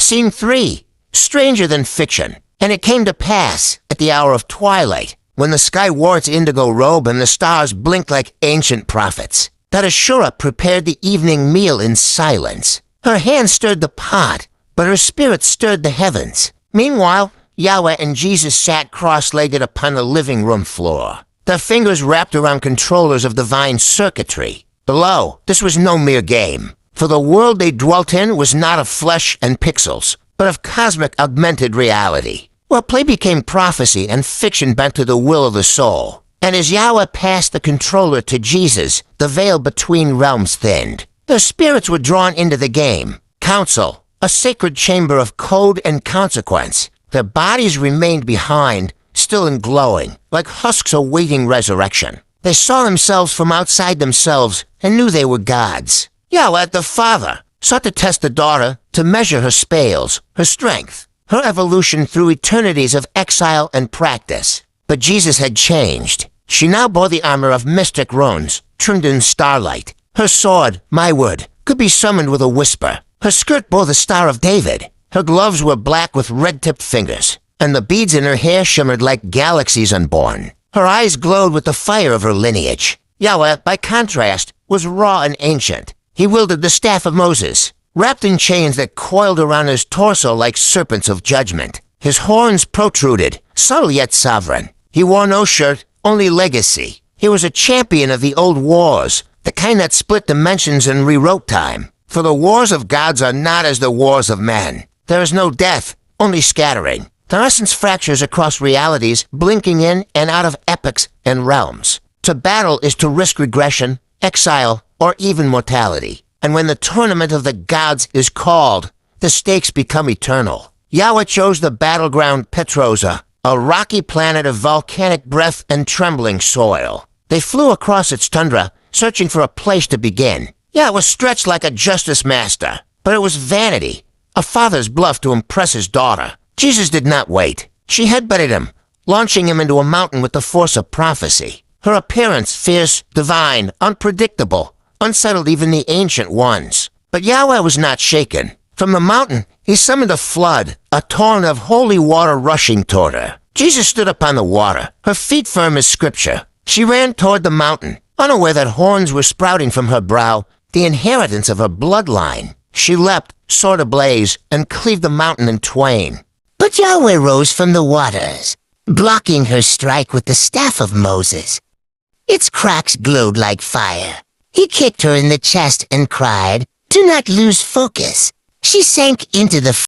Scene 3. Stranger than fiction. And it came to pass, at the hour of twilight, when the sky wore its indigo robe and the stars blinked like ancient prophets, that Ashura prepared the evening meal in silence. Her hand stirred the pot, but her spirit stirred the heavens. Meanwhile, Yahweh and Jesus sat cross-legged upon the living room floor, their fingers wrapped around controllers of divine circuitry. Below, this was no mere game, for the world they dwelt in was not of flesh and pixels, but of cosmic augmented reality, where play became prophecy and fiction bent to the will of the soul. And as Yahweh passed the controller to Jesus, the veil between realms thinned. Their spirits were drawn into the game. Council, a sacred chamber of code and consequence. Their bodies remained behind, still and glowing, like husks awaiting resurrection. They saw themselves from outside themselves and knew they were gods. Yahweh, the Father, sought to test the daughter, to measure her spales, her strength, her evolution through eternities of exile and practice. But Jesus had changed. She now bore the armor of mystic runes, trimmed in starlight. Her sword, my word, could be summoned with a whisper. Her skirt bore the Star of David. Her gloves were black with red-tipped fingers, and the beads in her hair shimmered like galaxies unborn. Her eyes glowed with the fire of her lineage. Yahweh, by contrast, was raw and ancient. He wielded the staff of Moses, wrapped in chains that coiled around his torso like serpents of judgment. His horns protruded, subtle yet sovereign. He wore no shirt, only legacy. He was a champion of the old wars, the kind that split dimensions and rewrote time. For the wars of gods are not as the wars of men. There is no death, only scattering. Their essence fractures across realities, blinking in and out of epochs and realms. To battle is to risk regression, exile, or even mortality. And when the tournament of the gods is called, the stakes become eternal. Yahweh chose the battleground Petrosa, a rocky planet of volcanic breath and trembling soil. They flew across its tundra, searching for a place to begin. Yeah, it was stretched like a justice master, but it was vanity, a father's bluff to impress his daughter. Jesus did not wait. She headbutted him, launching him into a mountain with the force of prophecy. Her appearance fierce, divine, unpredictable, unsettled even the ancient ones. But Yahweh was not shaken. From the mountain, he summoned a flood, a torrent of holy water rushing toward her. Jesus stood upon the water, her feet firm as scripture. She ran toward the mountain, unaware that horns were sprouting from her brow, the inheritance of her bloodline. She leapt, sword ablaze, and cleaved the mountain in twain. But Yahweh rose from the waters, blocking her strike with the staff of Moses. Its cracks glowed like fire. He kicked her in the chest and cried, "Do not lose focus." She sank into the